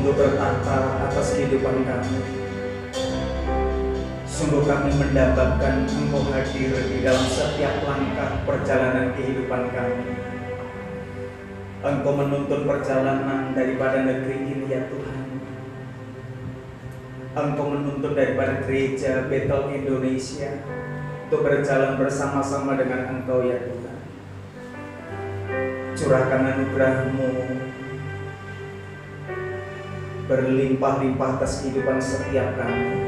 untuk bertata atas kehidupan kami. Sungguh kami mendapatkan Engkau hadir di dalam setiap langkah perjalanan kehidupan kami. Engkau menuntun perjalanan daripada negeri ini ya Tuhan. Engkau menuntun daripada gereja Betel Indonesia untuk berjalan bersama-sama dengan Engkau ya Tuhan. Curahkan anugerah-Mu berlimpah-limpah atas kehidupan setiap kami,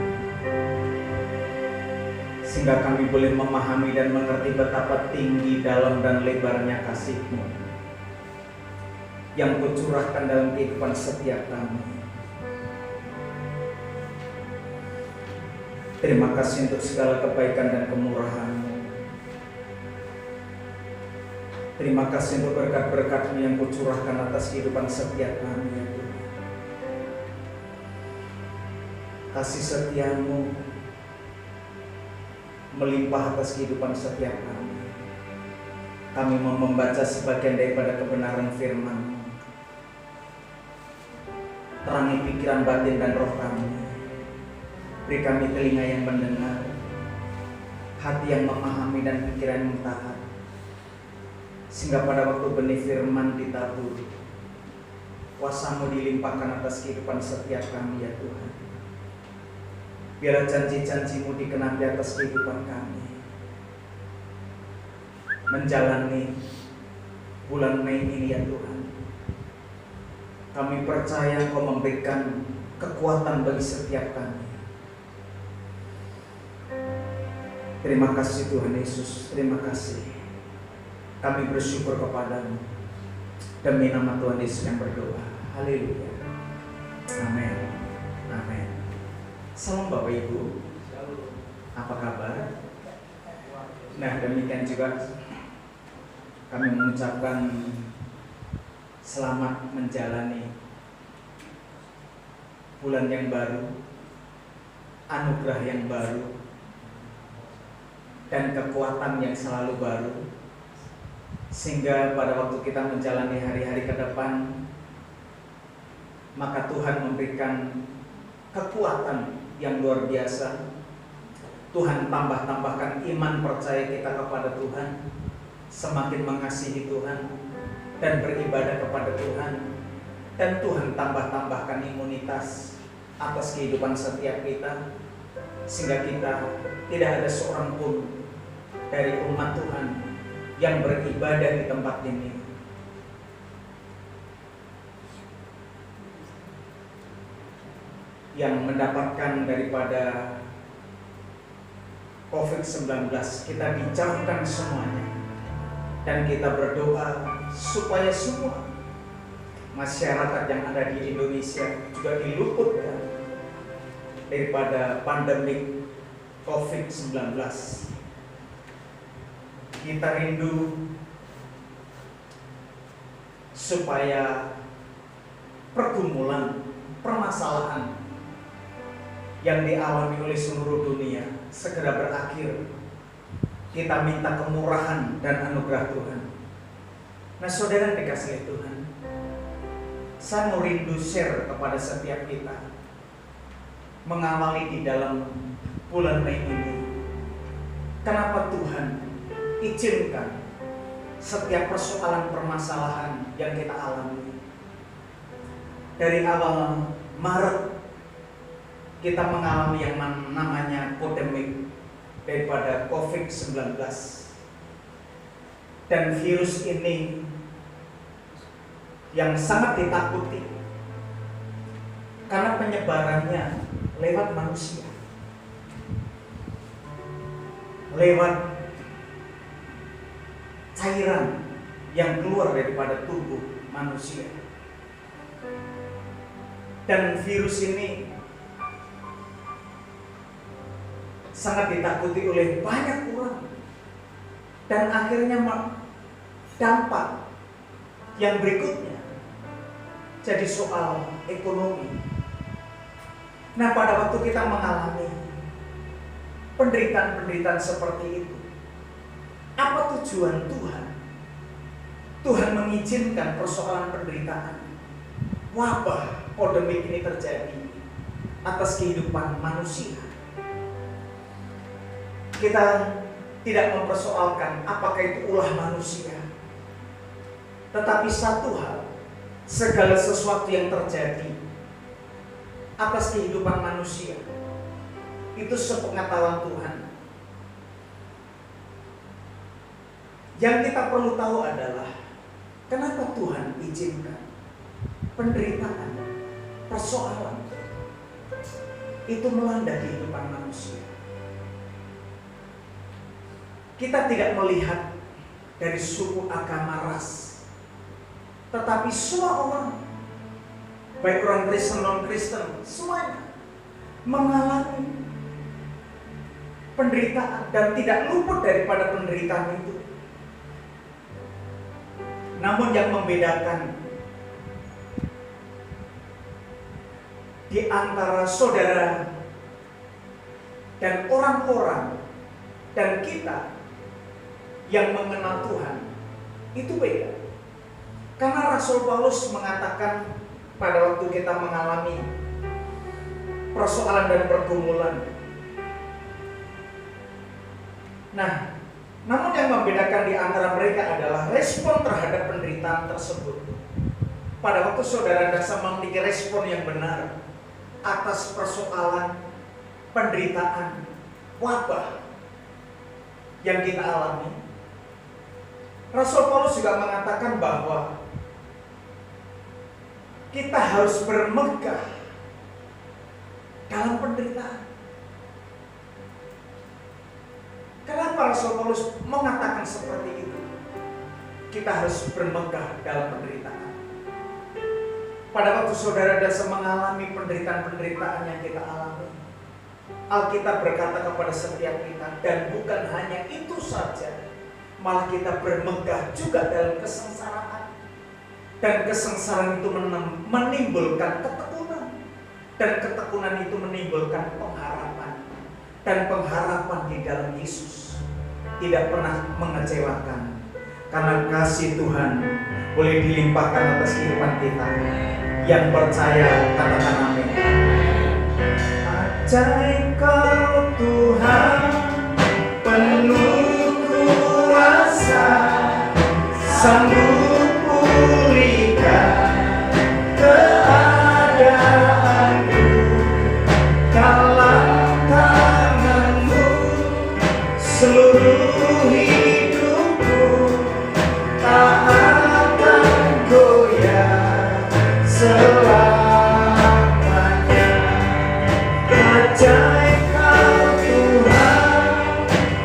sehingga kami boleh memahami dan mengerti betapa tinggi, dalam dan lebarnya kasih-Mu yang Kau curahkan dalam kehidupan setiap kami. Terima kasih untuk segala kebaikan dan kemurahan-Mu. Terima kasih untuk berkat-berkat-Mu yang Kau curahkan atas kehidupan setiap kami ya Tuhan. Kasih setia-Mu melimpah atas kehidupan setiap kami. Kami mau membaca sebagian daripada kebenaran firman-Mu. Terangi pikiran batin dan roh kami. Beri kami telinga yang mendengar, hati yang memahami dan pikiran yang taat, sehingga pada waktu benih firman ditabur, kuasa-Mu dilimpahkan atas kehidupan setiap kami ya Tuhan. Biarlah janji-janji-Mu dikenapi atas kehidupan kami. Menjalani bulan Mei ini ya Tuhan, kami percaya Engkau memberikan kekuatan bagi setiap kami. Terima kasih Tuhan Yesus, terima kasih. Kami bersyukur kepada-Mu. Demi nama Tuhan Yesus yang berdoa. Haleluya. Amin. Amin. Salam Bapak Ibu. Apa kabar? Nah, demikian juga kami mengucapkan selamat menjalani bulan yang baru, anugerah yang baru, dan kekuatan yang selalu baru, sehingga pada waktu kita menjalani hari-hari ke depan, maka Tuhan memberikan kekuatan yang luar biasa. Tuhan tambahkan iman percaya kita kepada Tuhan, semakin mengasihi Tuhan dan beribadah kepada Tuhan, dan Tuhan tambahkan imunitas atas kehidupan setiap kita, sehingga kita tidak ada seorang pun dari umat Tuhan yang beribadah di tempat ini yang mendapatkan daripada COVID-19. Kita dijauhkan semuanya, dan kita berdoa supaya semua masyarakat yang ada di Indonesia juga diluputkan daripada pandemi COVID-19. Kita rindu supaya pergumulan, permasalahan yang dialami oleh seluruh dunia segera berakhir. Kita minta kemurahan dan anugerah Tuhan. Nah, saudara dikasihi Tuhan, saya mau rindu share kepada setiap kita mengawali di dalam bulan Mei ini. Kenapa Tuhan izinkan setiap persoalan permasalahan yang kita alami? Dari awal Maret kita mengalami yang namanya pandemik daripada COVID-19, dan virus ini yang sangat ditakuti karena penyebarannya lewat manusia, lewat cairan yang keluar daripada tubuh manusia. Dan virus ini sangat ditakuti oleh banyak orang, dan akhirnya dampak yang berikutnya jadi soal ekonomi. Nah, pada waktu kita mengalami penderitaan-penderitaan seperti itu, apa tujuan Tuhan? Tuhan mengizinkan persoalan penderitaan wabah pandemi ini terjadi atas kehidupan manusia. Kita tidak mempersoalkan apakah itu ulah manusia, tetapi satu hal, segala sesuatu yang terjadi atas kehidupan manusia itu sepengetahuan Tuhan. Yang kita perlu tahu adalah kenapa Tuhan izinkan penderitaan, persoalan itu melanda kehidupan manusia. Kita tidak melihat dari suku, agama, ras, tetapi semua orang, baik orang Kristen, non-Kristen, semuanya mengalami penderitaan dan tidak luput daripada penderitaan itu. Namun yang membedakan di antara saudara dan orang-orang dan kita yang mengenal Tuhan itu beda. Karena Rasul Paulus mengatakan pada waktu kita mengalami persoalan dan pergumulan. Nah, namun yang membedakan di antara mereka adalah respon terhadap penderitaan tersebut. Pada waktu saudara Dasa memiliki respon yang benar atas persoalan, penderitaan, wabah yang kita alami, Rasul Paulus juga mengatakan bahwa kita harus bermegah dalam penderitaan. Kenapa Rasul Paulus mengatakan seperti itu? Kita harus bermegah dalam penderitaan. Pada waktu saudara Dasa mengalami penderitaan-penderitaan yang kita alami, Alkitab berkata kepada setiap kita, dan bukan hanya itu saja, malah kita bermegah juga dalam kesengsaraan. Dan kesengsaraan itu menimbulkan ketekunan, dan ketekunan itu menimbulkan pengharapan. Dan pengharapan di dalam Yesus tidak pernah mengecewakan, karena kasih Tuhan boleh dilimpahkan atas kehidupan kita. Yang percaya katakan amin. Ajaib Kau Tuhan, penuh kuasa, sanggup pulihkan keadaanku. Dalam tangan-Mu seluruh hidupku tak akan goyah selamanya. Ajaib Kau Tuhan,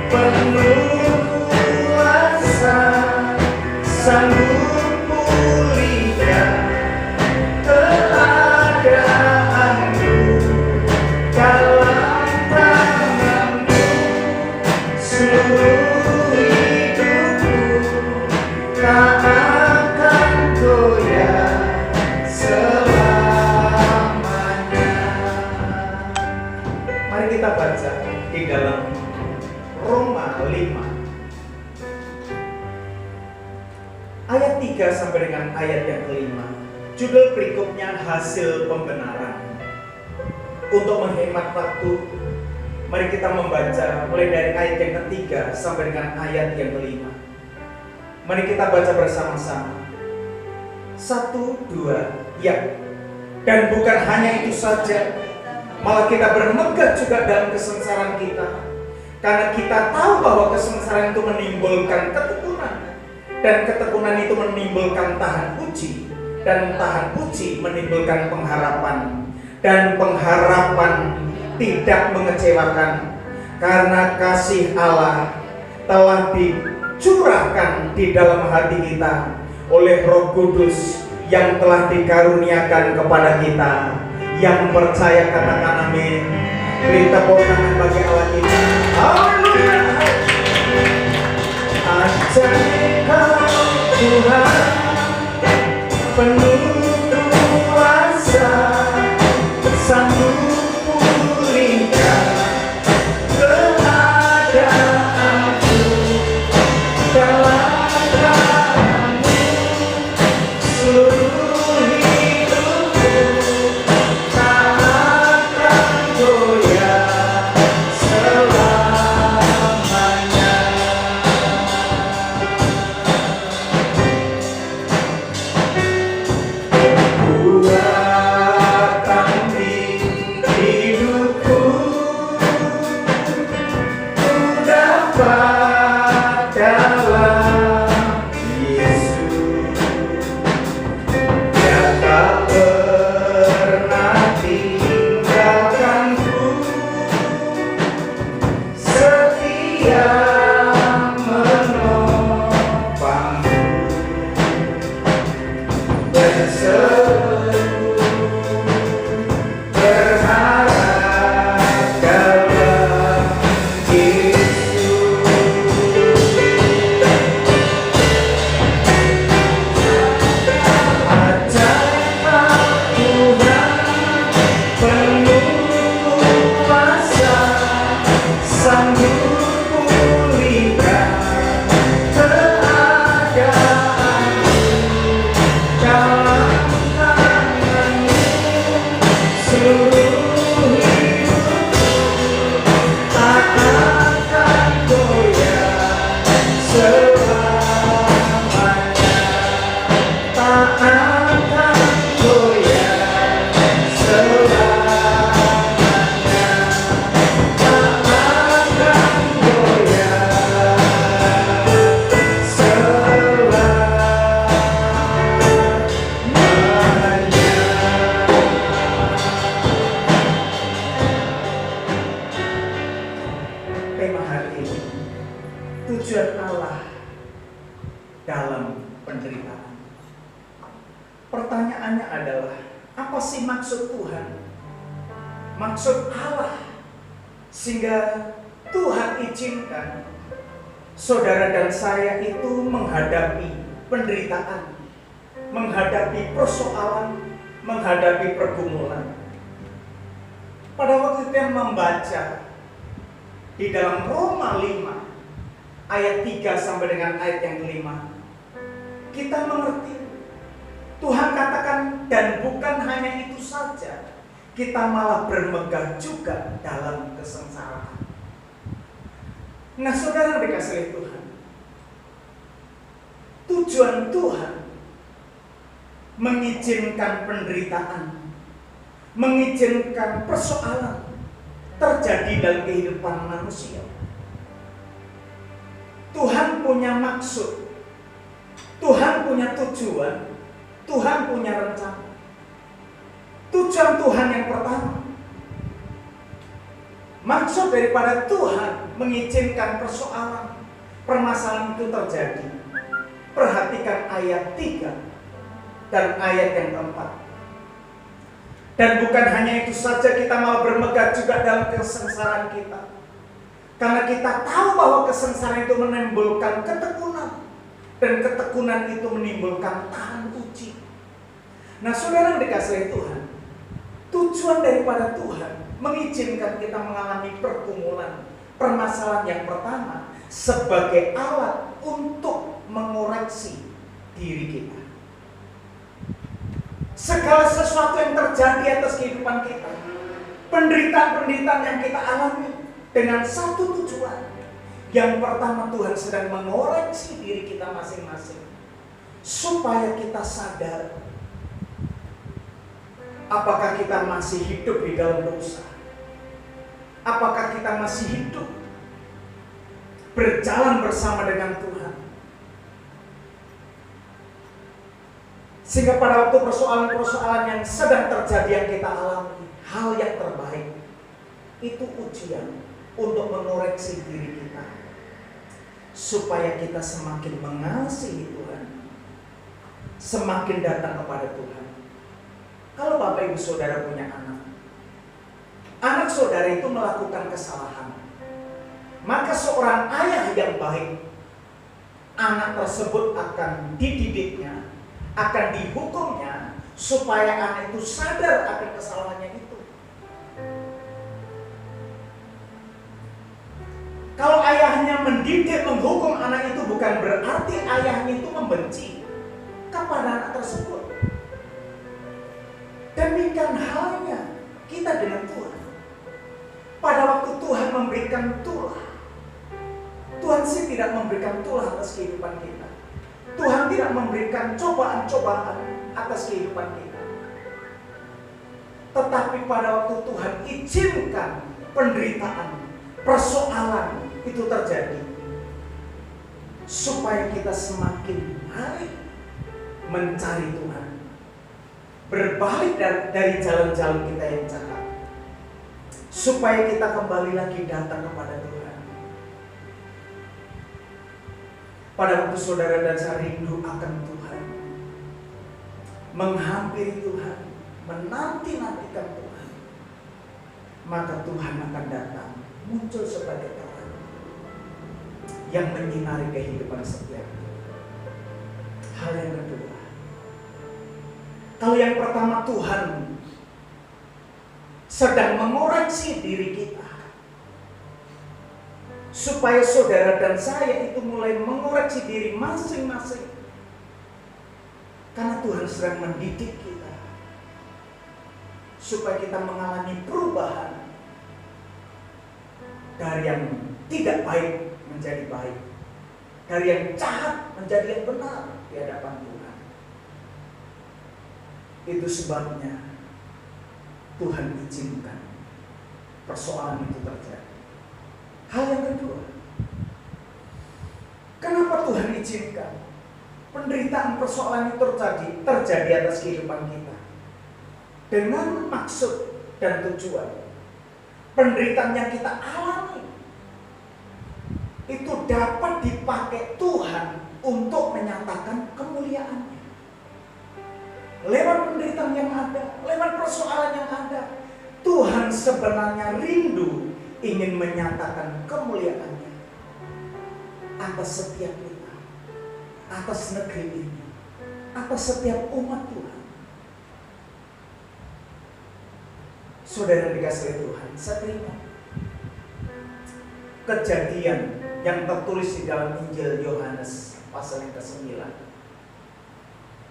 penuh kuasa, sanggup pulihkan keadaanku. Dalam tangan-Mu seluruh hidupku tak akan goyah selamanya. Mari kita baca di dalam Roma 5 ayat 3 sampai dengan ayat yang kelima. Judul berikutnya hasil pembenaran. Untuk menghemat waktu, mari kita membaca mulai dari ayat yang ketiga sampai dengan ayat yang kelima. Mari kita baca bersama-sama. 1, 2, ya. Dan bukan hanya itu saja, malah kita bermegah juga dalam kesengsaraan kita, karena kita tahu bahwa kesengsaraan itu menimbulkan ketekunan, dan ketekunan itu menimbulkan tahan uji, dan tahan uji menimbulkan pengharapan, dan pengharapan tidak mengecewakan, karena kasih Allah telah dicurahkan di dalam hati kita oleh Roh Kudus yang telah dikaruniakan kepada kita. Yang percaya katakan amin. Beri tepuk tangan bagi Allah kita. Haleluya. Ajaib Kau Tuhan, penuh kuasa, sanggup pulihkan keadaanku. Dalam tangan-Mu seluruh hidupku tujuan Allah dalam penderitaan. Pertanyaannya adalah, apa sih maksud Tuhan? Maksud Allah sehingga Tuhan izinkan saudara dan saya itu menghadapi penderitaan, menghadapi persoalan, menghadapi pergumulan. Pada waktu kita membaca di dalam Roma 5 ayat 3 sampai dengan ayat yang kelima, kita mengerti Tuhan katakan, dan bukan hanya itu saja, kita malah bermegah juga dalam kesengsaraan. Nah, saudara dikasihi Tuhan, tujuan Tuhan mengizinkan penderitaan, mengizinkan persoalan terjadi dalam kehidupan manusia. Tuhan punya maksud, Tuhan punya tujuan, Tuhan punya rencana. Tujuan Tuhan yang pertama, maksud daripada Tuhan mengizinkan persoalan, permasalahan itu terjadi. Perhatikan ayat 3 dan ayat yang keempat. Dan bukan hanya itu saja, kita mau bermegah juga dalam kesengsaraan kita. Karena kita tahu bahwa kesengsaraan itu menimbulkan ketekunan, dan ketekunan itu menimbulkan tahan uji. Nah, saudara dikasihi Tuhan, tujuan daripada Tuhan mengizinkan kita mengalami pergumulan, permasalahan yang pertama, sebagai alat untuk mengoreksi diri kita. Segala sesuatu yang terjadi atas kehidupan kita, penderitaan-penderitaan yang kita alami, dengan satu tujuan. Yang pertama, Tuhan sedang mengoreksi diri kita masing-masing, supaya kita sadar apakah kita masih hidup di dalam dosa, apakah kita masih hidup berjalan bersama dengan Tuhan. Sehingga pada waktu persoalan-persoalan yang sedang terjadi yang kita alami, hal yang terbaik itu ujian untuk mengoreksi diri kita, supaya kita semakin mengasihi Tuhan, semakin datang kepada Tuhan. Kalau Bapak Ibu Saudara punya anak saudara itu melakukan kesalahan, maka seorang ayah yang baik, anak tersebut akan dididiknya, akan dihukumnya, supaya anak itu sadar akan kesalahannya itu. Kalau ayahnya mendidik, menghukum anak itu, bukan berarti ayahnya itu membenci kepada anak tersebut. Demikian halnya kita dengan Tuhan. Pada waktu Tuhan memberikan tulah, Tuhan sih tidak memberikan tulah atas kehidupan kita. Tuhan tidak memberikan cobaan-cobaan atas kehidupan kita. Tetapi pada waktu Tuhan izinkan penderitaan, persoalan itu terjadi, supaya kita semakin hari mencari Tuhan, berbalik dari jalan-jalan kita yang jahat, supaya kita kembali lagi datang kepada Tuhan. Pada waktu saudara dan saya rindu akan Tuhan, menghampiri Tuhan, menanti-nantikan Tuhan, maka Tuhan akan datang, muncul sebagai terang yang menyinari kehidupan setiap kita. Hal yang kedua, kalau yang pertama, Tuhan sedang mengoreksi diri kita, supaya saudara dan saya itu mulai mengoreksi diri masing-masing, karena Tuhan sedang mendidik kita supaya kita mengalami perubahan dari yang tidak baik menjadi baik, dari yang jahat menjadi yang benar di hadapan Tuhan. Itu sebabnya Tuhan izinkan persoalan itu terjadi. Hal yang kedua, kenapa Tuhan izinkan penderitaan persoalan itu terjadi atas kehidupan kita? Dengan maksud dan tujuan. Penderitaan yang kita alami itu dapat dipakai Tuhan untuk menyatakan kemuliaan-Nya. Lewat penderitaan yang ada, lewat persoalan yang ada, Tuhan sebenarnya rindu ingin menyatakan kemuliaan-Nya atas setiap kita, atas negeri ini, atas setiap umat Tuhan. Saudara dikasihi Tuhan, saya teringat kejadian yang tertulis di dalam Injil Yohanes pasal yang ke-9.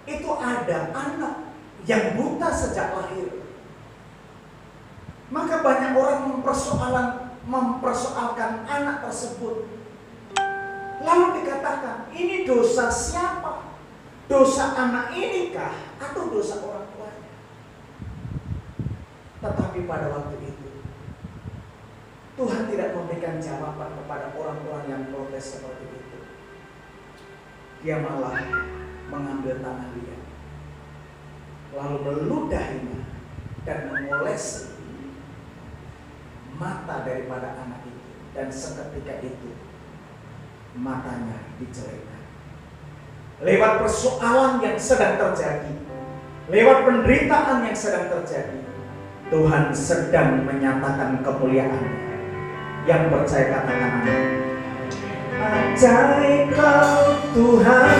Itu ada anak yang buta sejak lahir. Maka banyak orang mempersoalkan anak tersebut. Lalu dikatakan, ini dosa siapa? Dosa anak ini kah? Atau dosa orang tuanya? Tetapi pada waktu itu Tuhan tidak memberikan jawaban kepada orang-orang yang protes seperti itu. Dia malah mengambil tanah liat, lalu meludahinya dan mengolesi mata daripada anak itu, dan seketika itu matanya dijelekkan. Lewat persoalan yang sedang terjadi, lewat penderitaan yang sedang terjadi, Tuhan sedang menyatakan kemuliaan-Nya. Yang percaya katakan amin. Ajaib Kau Tuhan,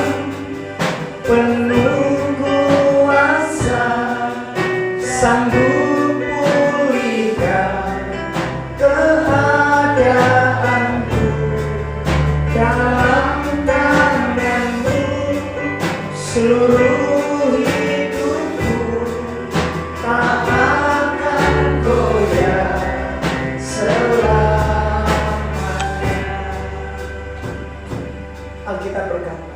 penuh kuasa, sanggup pulihkan keadaanku. Dalam tangan-Mu seluruh hidupku tak akan goyah selamanya. Alkitab berkata,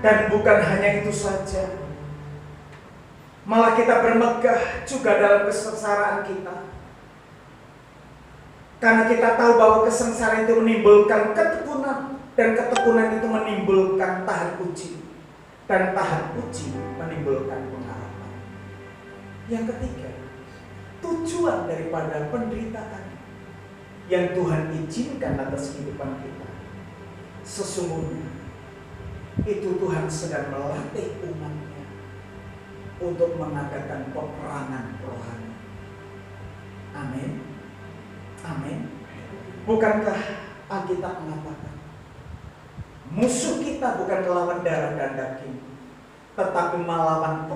dan bukan hanya itu saja, malah kita bermegah juga dalam kesengsaraan kita. Karena kita tahu bahwa kesengsaraan itu menimbulkan ketekunan, dan ketekunan itu menimbulkan tahan uji, dan tahan uji menimbulkan pengharapan. Yang ketiga, tujuan daripada penderitaan yang Tuhan izinkan atas kehidupan kita, sesungguhnya itu Tuhan sedang melatih umat-Nya untuk mengadakan peperangan rohani. Amin. Amin. Bukankah Alkitab mengatakan, musuh kita bukan melawan darah dan daging, tetapi melawan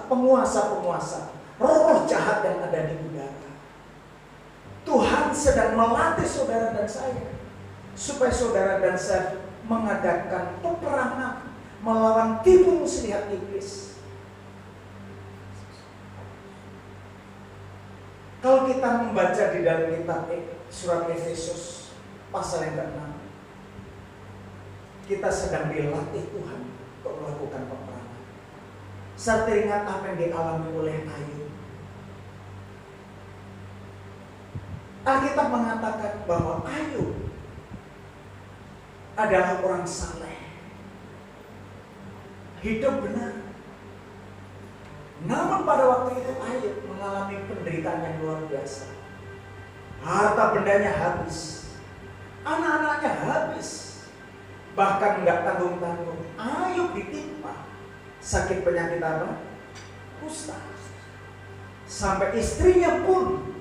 penguasa-penguasa, roh-roh jahat yang ada di udara. Tuhan sedang melatih saudara dan saya, supaya saudara dan saya mengadakan peperangan melawan tipu muslihat iblis. Kalau kita membaca di dalam kitab surat Efesus pasal yang ke-6, kita sedang dilatih Tuhan untuk melakukan peperangan. Saya teringat apa yang dialami oleh Ayub. Alkitab mengatakan bahwa Ayub adalah orang saleh, hidup benar. Namun pada waktu itu Ayub mengalami penderitaan yang luar biasa. Harta bendanya habis, anak-anaknya habis, bahkan nggak tanggung-tanggung. Ayub ditimpa sakit penyakit apa? Kusta. Sampai istrinya pun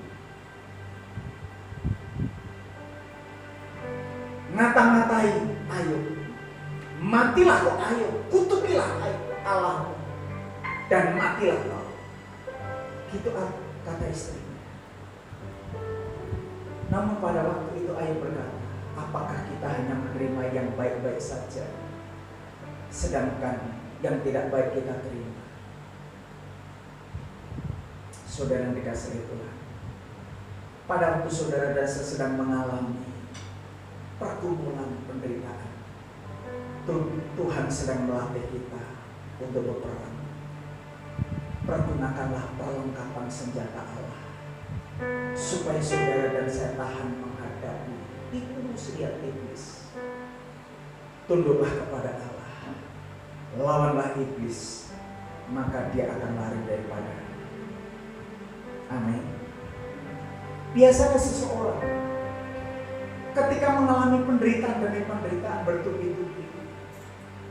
ngata-ngatai Ayub. Matilah kau Ayub, kutukilah Allah, dan matilah kau. Gitu kata istrinya. Namun pada waktu itu Ayub berkata, apakah kita hanya menerima yang baik-baik saja, sedangkan yang tidak baik kita terima? Saudara yang dikasihi Tuhan, pada waktu saudara dan saya sedang mengalami pergumulan penderitaan, Tuhan sedang melatih kita untuk berperang. Pergunakanlah perlengkapan senjata Allah, supaya saudara dan saya tahan menghadapi tipu muslihat iblis. Tunduklah kepada Allah, lawanlah iblis, maka dia akan lari daripada. Amin. Biasanya seseorang ketika mengalami penderitaan demi penderitaan bertubi-tubi,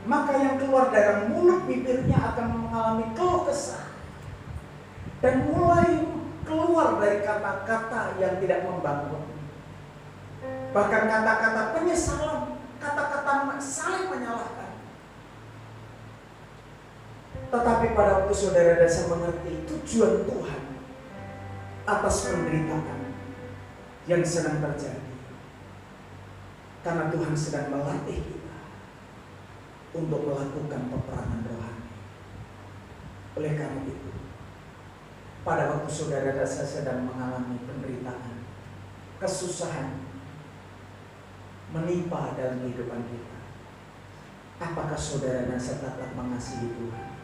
maka yang keluar dari mulut bibirnya akan mengalami keluh kesah dan mulai keluar dari kata-kata yang tidak membangun, bahkan kata-kata penyesalan, kata-kata saling menyalahkan. Tetapi pada waktu saudara dan saya mengerti tujuan Tuhan atas penderitaan yang sedang terjadi, karena Tuhan sedang melatih kita untuk melakukan peperangan rohani. Oleh karena itu, pada waktu saudara dan saya sedang mengalami penderitaan, kesusahan menimpa dalam kehidupan kita, apakah saudara dan saya tetap mengasihi Tuhan,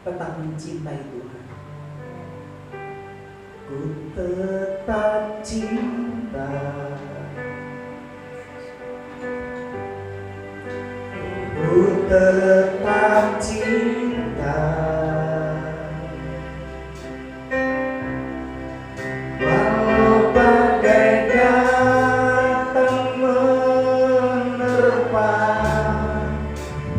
tetap mencintai Tuhan? Ku tetap cinta, ku tetap cinta, walau badai datang menerpa,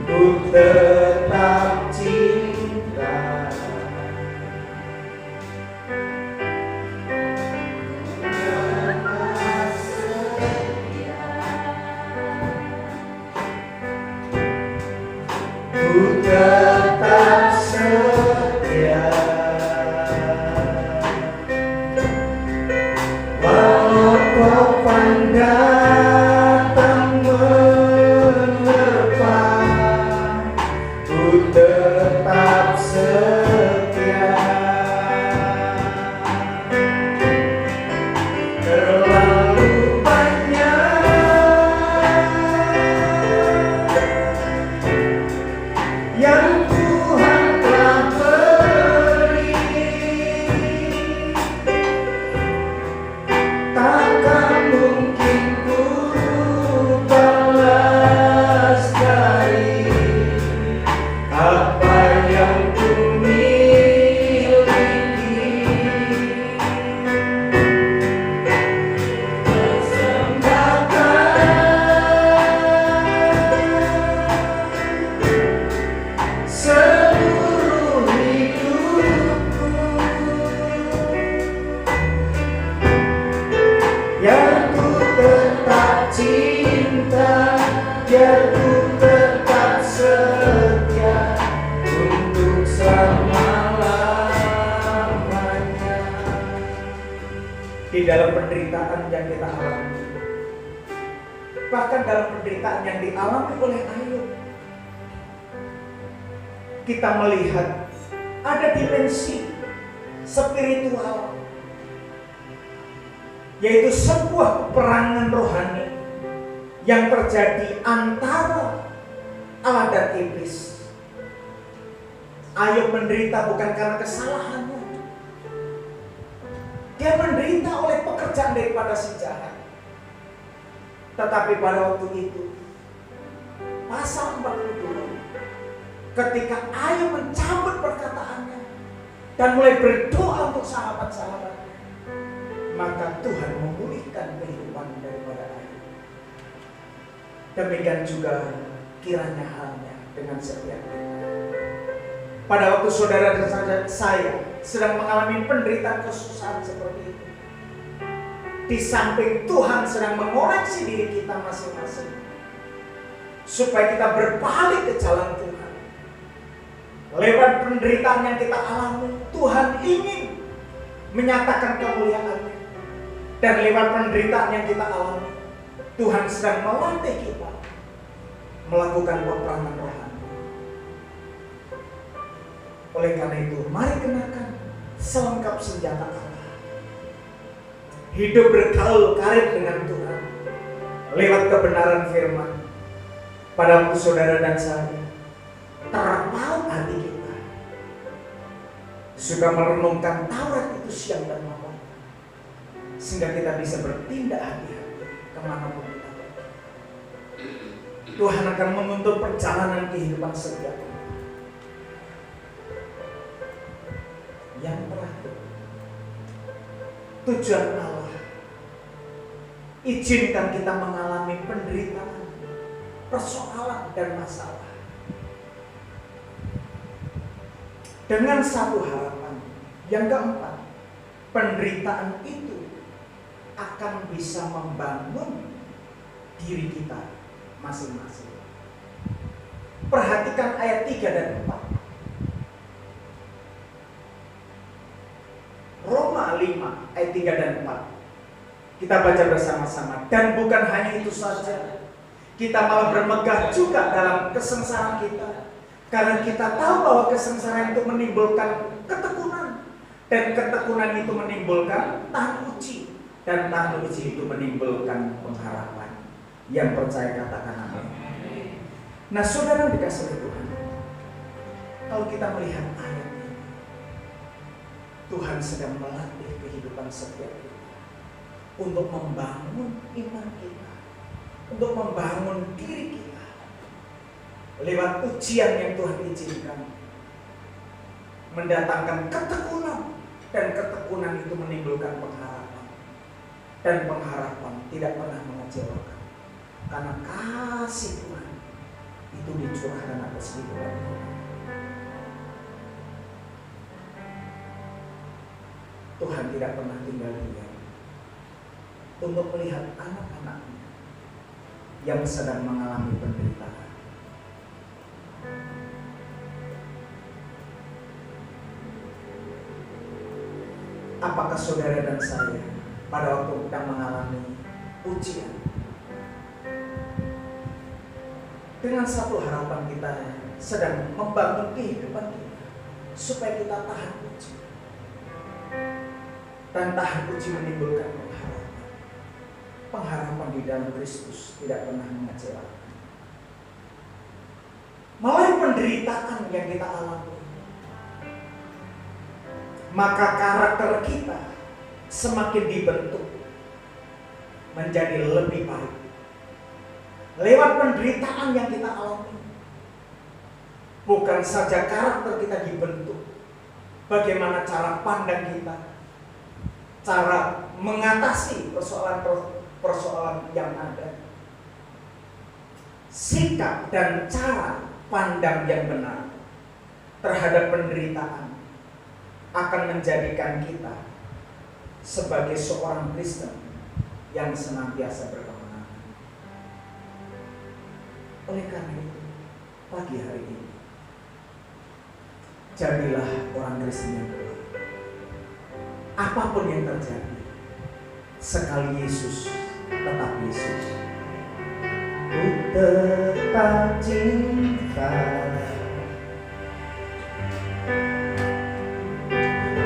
ku tetap cinta. Ku tetap setia, walau topan datang menerpa, ku tetap setia. Terlalu yang Tuhan telah beri, takkan mungkin ku balas dari apa yang ku miliki. Seluruh hidupku yang ku tetap cinta, yang ku tetap setia untuk selama-lamanya. Di dalam penderitaan yang kita alami, bahkan dalam penderitaan yang dialami oleh Ayub, kita melihat ada dimensi spiritual, yaitu sebuah peperangan rohani yang terjadi antara Allah dan iblis. Ayub menderita bukan karena kesalahannya, dia menderita oleh pekerjaan daripada si jahat. Tetapi pada waktu itu, pasal 42, ketika Ayub mencabut perkataannya dan mulai berdoa untuk sahabat-sahabatnya, maka Tuhan memulihkan kehidupan daripada Ayub. Demikian juga kiranya halnya dengan setiap kita. Pada waktu saudara dan saya sedang mengalami penderitaan kesusahan seperti itu, di samping Tuhan sedang mengoreksi diri kita masing-masing supaya kita berbalik ke jalan Tuhan. Lewat penderitaan yang kita alami, Tuhan ingin menyatakan kemuliaan-Nya. Dan lewat penderitaan yang kita alami, Tuhan sedang melatih kita melakukan peperangan rohani. Oleh karena itu, mari kenakan selengkap senjata Allah. Hidup bergaul karib dengan Tuhan lewat kebenaran firman. Pada waktu saudara dan saya terpaut hati kita, sudah merenungkan Taurat itu siang dan malam, sehingga kita bisa bertindak hati-hati kemanapun kita pergi. Tuhan akan menuntun perjalanan kehidupan setiap kita. Yang terakhir, tujuan Allah izinkan kita mengalami penderitaan, persoalan dan masalah dengan satu harapan. Yang keempat, penderitaan itu akan bisa membangun diri kita masing-masing. Perhatikan ayat 3 dan 4. Roma 5 ayat 3 dan 4. Kita baca bersama-sama. Dan bukan hanya itu saja, kita malah bermegah juga dalam kesengsaraan kita, karena kita tahu bahwa kesengsaraan itu menimbulkan ketekunan, dan ketekunan itu menimbulkan tahan uji, dan tahan uji itu menimbulkan pengharapan. Yang percaya katakan amin. Nah, saudara dikasih oleh Tuhan, kalau kita melihat ayat ini, Tuhan sedang melatih kehidupan setiap kita untuk membangun iman kita, untuk membangun diri kita lewat ujian yang Tuhan izinkan, mendatangkan ketekunan, dan ketekunan itu menimbulkan pengharapan, dan pengharapan tidak pernah mengecewakan, karena kasih Tuhan itu dicurahkan atas kehidupan kita. Tuhan tidak pernah tinggal diam untuk melihat anak-anaknya yang sedang mengalami penderitaan. Apakah saudara dan saya pada waktu kita mengalami ujian, dengan satu harapan kita sedang membangun kehidupan kita supaya kita tahan uji, dan tahan uji menimbulkan pengharapan. Pengharapan di dalam Kristus tidak pernah mengecewakan. Melalui penderitaan yang kita alami, maka karakter kita semakin dibentuk menjadi lebih baik. Lewat penderitaan yang kita alami, bukan saja karakter kita dibentuk, bagaimana cara pandang kita, cara mengatasi persoalan yang ada, sikap dan cara pandang yang benar terhadap penderitaan akan menjadikan kita sebagai seorang Kristen yang senantiasa berkemenangan. Oleh karena itu, pagi hari ini, jadilah orang Kristen yang kuat. Apapun yang terjadi, sekali Yesus, tetap Yesus. Ku tetap cinta,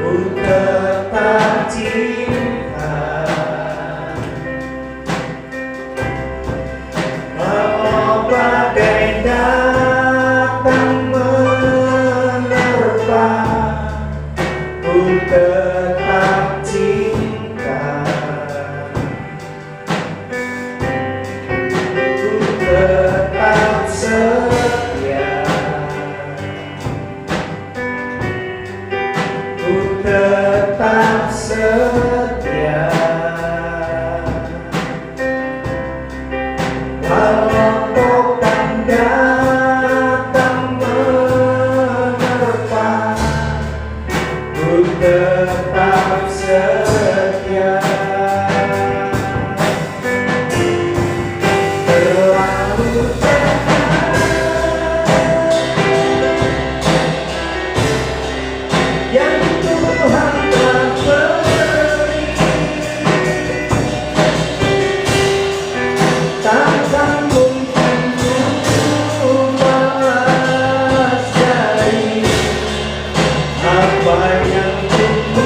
ku tetap cinta, walau badai datang menerpa, ku tetap cinta, ku tetap setia, ku tetap setia, walau topan datang menerpa, ku tetap setia. Terlalu yang Tuhan telah beri, takkan mungkin ku balas dari apa yang ku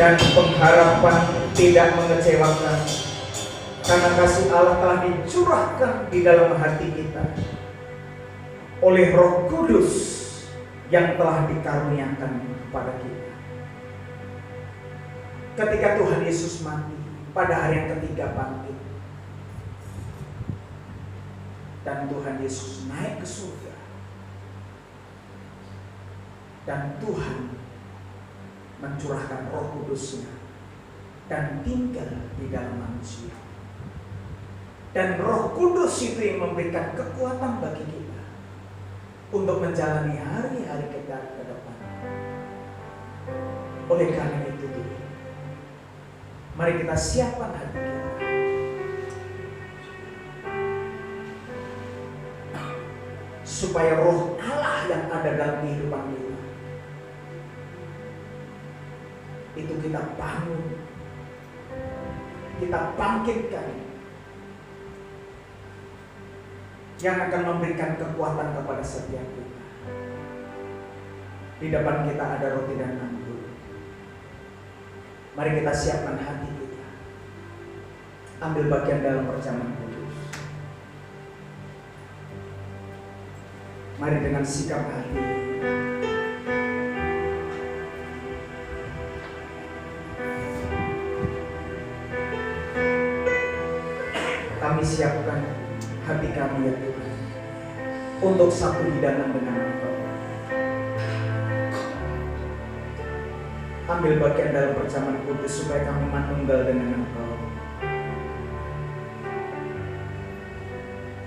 dan pengharapan tidak mengecewakan, karena kasih Allah telah dicurahkan di dalam hati kita oleh Roh Kudus yang telah dikaruniakan kepada kita. Ketika Tuhan Yesus mati, pada hari yang ketiga bangkit, dan Tuhan Yesus naik ke surga, dan Tuhan mencurahkan Roh Kudus-Nya dan tinggal di dalam manusia. Dan Roh Kudus itu yang memberikan kekuatan bagi kita untuk menjalani hari-hari kita ke depan. Oleh karena itu, mari kita siapkan hati kita supaya Roh Allah yang ada dalam kehidupan kita itu kita bangun, kita bangkitkan, yang akan memberikan kekuatan kepada setiap kita. Di depan kita ada roti dan anggur. Mari kita siapkan hati kita, ambil bagian dalam perjamuan kudus. Mari dengan sikap hati kami siapkan hati kami ya Tuhan, untuk satu hidangan dengan Engkau. Ambil bagian dalam perjamuan kudus supaya kami manunggal dengan Engkau.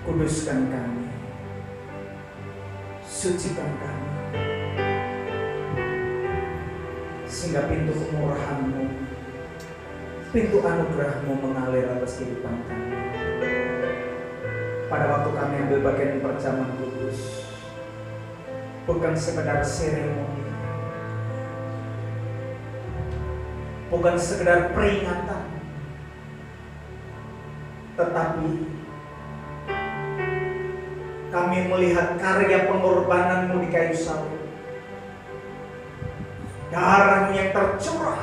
Kuduskan kami, sucikan kami, sehingga pintu kemurahan-Mu, pintu anugerah-Mu mengalir atas kehidupan kami. Pada waktu kami ambil bagian perjamuan kudus, bukan sekedar seremoni, bukan sekedar peringatan, tetapi kami melihat karya pengorbanan-Mu di kayu salib, darah-Mu yang tercurah